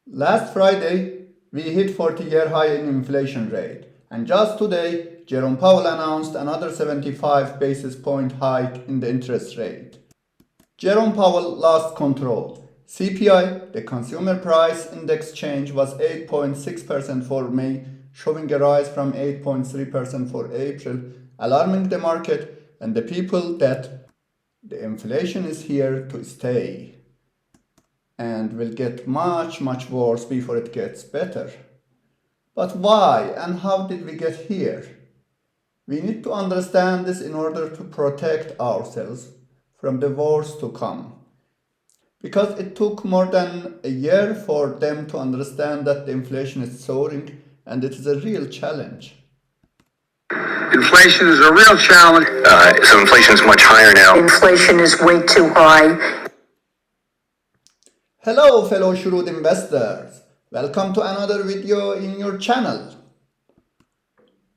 Last Friday, we hit 40-year high in inflation rate, and just today, Jerome Powell announced another 75 basis point hike in the interest rate. Jerome Powell lost control. CPI, the consumer price index change, was 8.6% for May, showing a rise from 8.3% for April, alarming the market and the people that the inflation is here to stay and will get much worse before it gets better. But why and how did we get here? We need to understand this in order to protect ourselves from the wars to come. Because it took more than a year for them to understand that the inflation is soaring and it is a real challenge. Inflation is a real challenge. So inflation is much higher now. Inflation is way too high. Hello fellow shrewd investors, welcome to another video in your channel.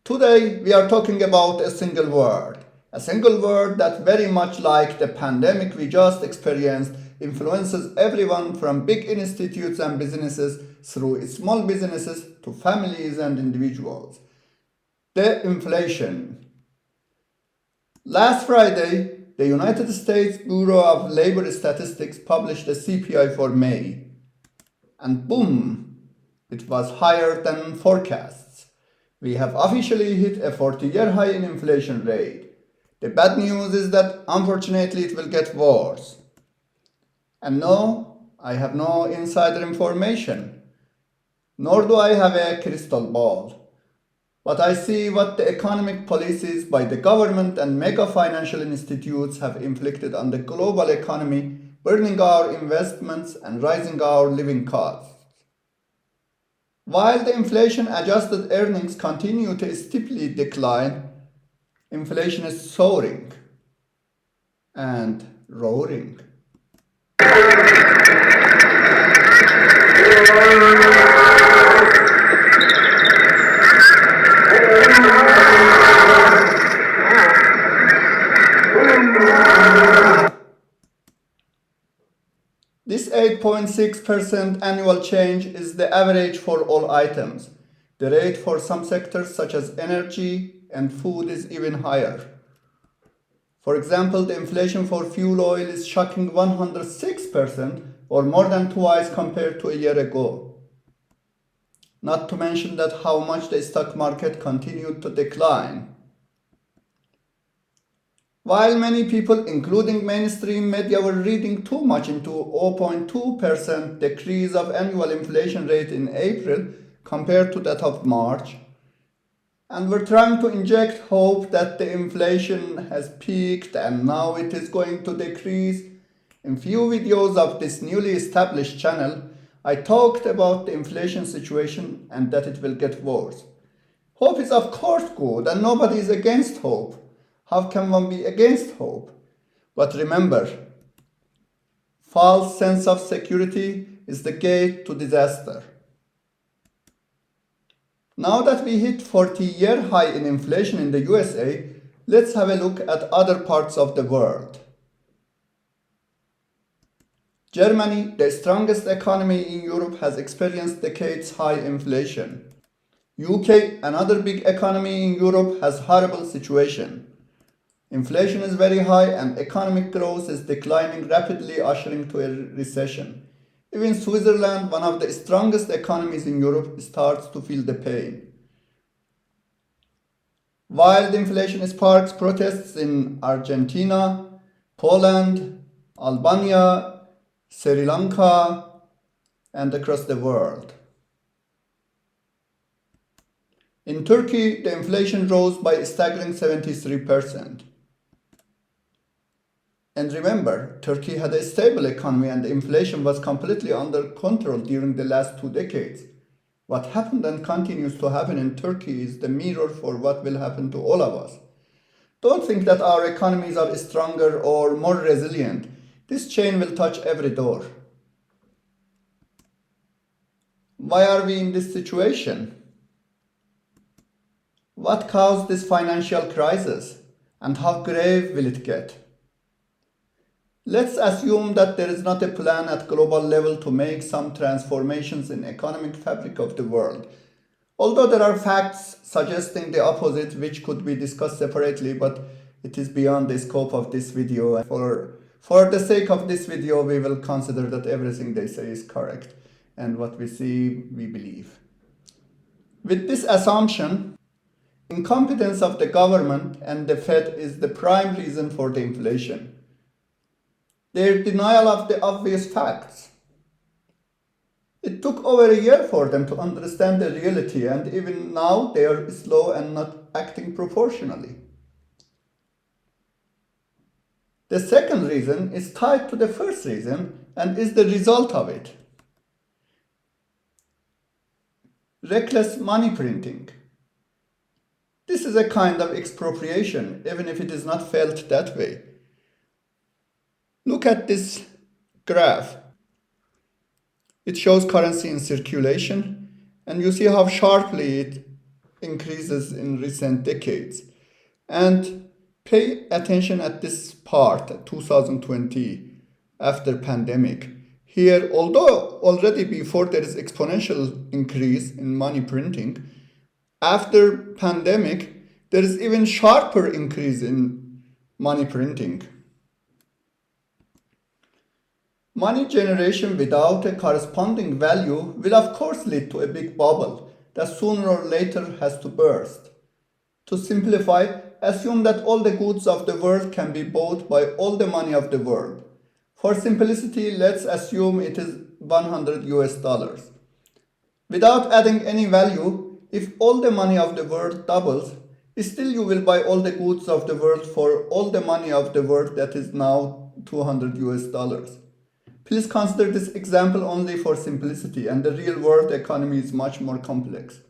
Today we are talking about a single word that very much like the pandemic we just experienced influences everyone from big institutes and businesses through small businesses to families and individuals. The inflation. Last Friday, the United States Bureau of Labor Statistics published the CPI for May. And boom, it was higher than forecasts. We have officially hit a 40-year high in inflation rate. The bad news is that unfortunately it will get worse. And no, I have no insider information, nor do I have a crystal ball. But I see what the economic policies by the government and mega financial institutes have inflicted on the global economy, burning our investments and rising our living costs. While the inflation-adjusted earnings continue to steeply decline, inflation is soaring and roaring. This 8.6% annual change is the average for all items. The rate for some sectors such as energy and food is even higher. For example, the inflation for fuel oil is shocking 106% or more than twice compared to a year ago. Not to mention that how much the stock market continued to decline. While many people, including mainstream media, were reading too much into 0.2% decrease of annual inflation rate in April compared to that of March, and were trying to inject hope that the inflation has peaked and now it is going to decrease, in few videos of this newly established channel, I talked about the inflation situation and that it will get worse. Hope is of course good and nobody is against hope. How can one be against hope? But remember, false sense of security is the gate to disaster. Now that we hit 40-year high in inflation in the USA, let's have a look at other parts of the world. Germany, the strongest economy in Europe, has experienced decades high inflation. UK, another big economy in Europe, has horrible situation. Inflation is very high and economic growth is declining rapidly, ushering to a recession. Even Switzerland, one of the strongest economies in Europe, starts to feel the pain. While the inflation sparks protests in Argentina, Poland, Albania, Sri Lanka, and across the world. In Turkey, the inflation rose by a staggering 73%. And remember, Turkey had a stable economy and inflation was completely under control during the last 2 decades. What happened and continues to happen in Turkey is the mirror for what will happen to all of us. Don't think that our economies are stronger or more resilient. This chain will touch every door. Why are we in this situation? What caused this financial crisis and how grave will it get? Let's assume that there is not a plan at global level to make some transformations in economic fabric of the world. Although there are facts suggesting the opposite which could be discussed separately, but it is beyond the scope of this video. For the sake of this video, we will consider that everything they say is correct, and what we see, we believe. With this assumption, incompetence of the government and the Fed is the prime reason for the inflation. Their denial of the obvious facts. It took over a year for them to understand the reality, and even now they are slow and not acting proportionally. The second reason is tied to the first reason and is the result of it. Reckless money printing. This is a kind of expropriation, even if it is not felt that way. Look at this graph. It shows currency in circulation, and you see how sharply it increases in recent decades. And pay attention at this part, 2020, after pandemic. Here, although already before there is exponential increase in money printing, after pandemic, there is even sharper increase in money printing. Money generation without a corresponding value will of course lead to a big bubble that sooner or later has to burst. To simplify, assume that all the goods of the world can be bought by all the money of the world. For simplicity, let's assume it is 100 US dollars. Without adding any value, if all the money of the world doubles, still you will buy all the goods of the world for all the money of the world that is now 200 US dollars. Please consider this example only for simplicity, and the real world economy is much more complex.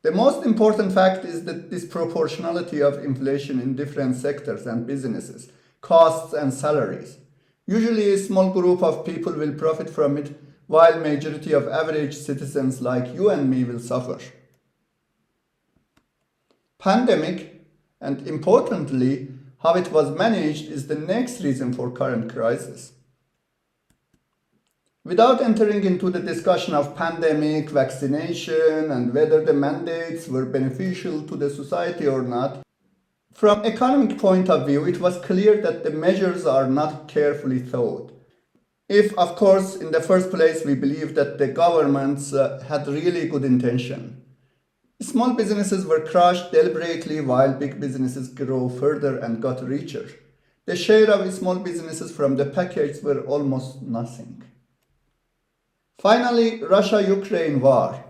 The most important fact is the disproportionality of inflation in different sectors and businesses, costs and salaries. Usually a small group of people will profit from it, while majority of average citizens like you and me will suffer. Pandemic, and importantly, how it was managed, is the next reason for current crisis. Without entering into the discussion of pandemic, vaccination, and whether the mandates were beneficial to the society or not, from economic point of view, it was clear that the measures are not carefully thought. If, of course, in the first place we believe that the governments had really good intention. Small businesses were crushed deliberately while big businesses grew further and got richer. The share of small businesses from the package were almost nothing. Finally, Russia-Ukraine war.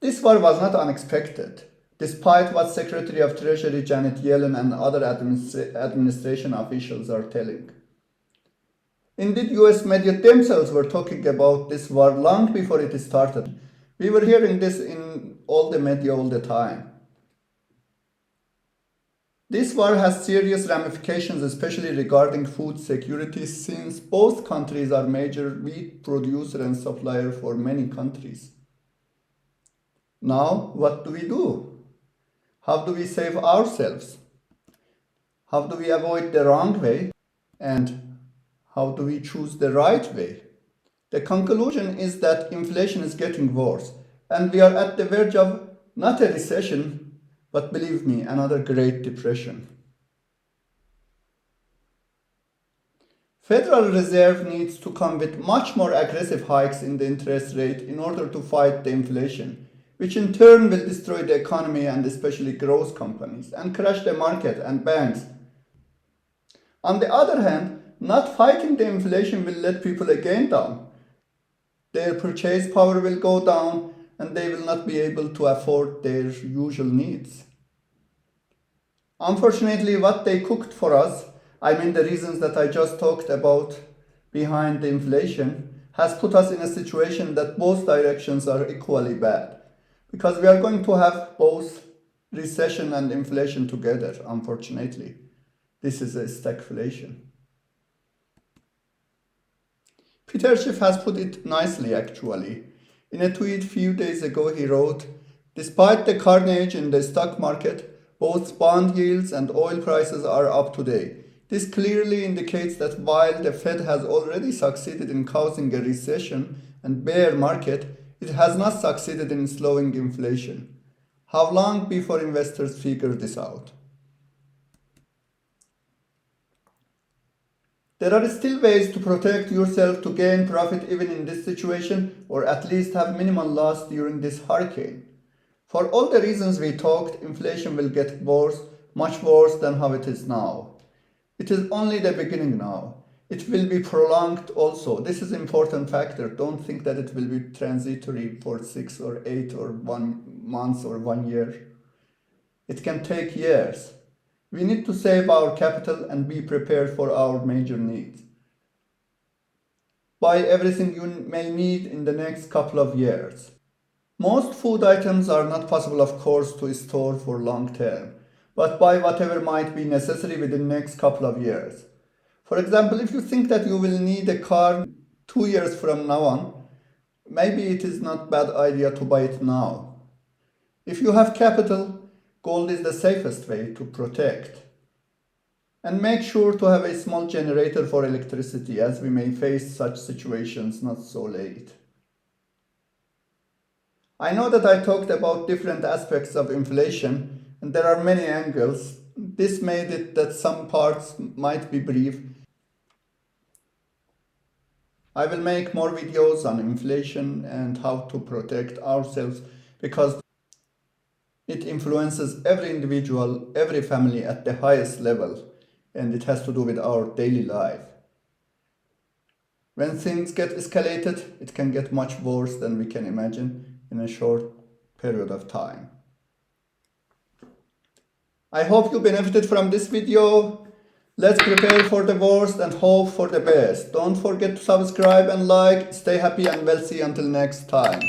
This war was not unexpected, despite what Secretary of Treasury Janet Yellen and other administration officials are telling. Indeed, US media themselves were talking about this war long before it started. We were hearing this in all the media all the time. This war has serious ramifications, especially regarding food security, since both countries are major wheat producer and supplier for many countries. Now, what do we do? How do we save ourselves? How do we avoid the wrong way? And how do we choose the right way? The conclusion is that inflation is getting worse, and we are at the verge of not a recession, but believe me, another Great Depression. Federal Reserve needs to come with much more aggressive hikes in the interest rate in order to fight the inflation, which in turn will destroy the economy and especially growth companies, and crash the market and banks. On the other hand, not fighting the inflation will let people again down. Their purchase power will go down, and they will not be able to afford their usual needs. Unfortunately, what they cooked for us, I mean the reasons that I just talked about behind the inflation, has put us in a situation that both directions are equally bad. Because we are going to have both recession and inflation together, unfortunately. This is a stagflation. Peter Schiff has put it nicely, actually. In a tweet few days ago, he wrote, "Despite the carnage in the stock market, both bond yields and oil prices are up today. This clearly indicates that while the Fed has already succeeded in causing a recession and bear market, it has not succeeded in slowing inflation. How long before investors figure this out? There are still ways to protect yourself to gain profit even in this situation, or at least have minimal loss during this hurricane. For all the reasons we talked, inflation will get worse, much worse than how it is now. It is only the beginning now. It will be prolonged also. This is an important factor. Don't think that it will be transitory for 6 or 8 or 1 month or 1 year. It can take years. We need to save our capital and be prepared for our major needs. Buy everything you may need in the next couple of years. Most food items are not possible, of course, to store for long term, but buy whatever might be necessary within the next couple of years. For example, if you think that you will need a car 2 years from now on, maybe it is not a bad idea to buy it now. If you have capital, gold is the safest way to protect. And make sure to have a small generator for electricity, as we may face such situations not so late. I know that I talked about different aspects of inflation, and there are many angles. This made it that some parts might be brief. I will make more videos on inflation and how to protect ourselves because it influences every individual, every family at the highest level, and it has to do with our daily life. When things get escalated, it can get much worse than we can imagine in a short period of time. I hope you benefited from this video. Let's prepare for the worst and hope for the best. Don't forget to subscribe and like. Stay happy and wealthy until next time.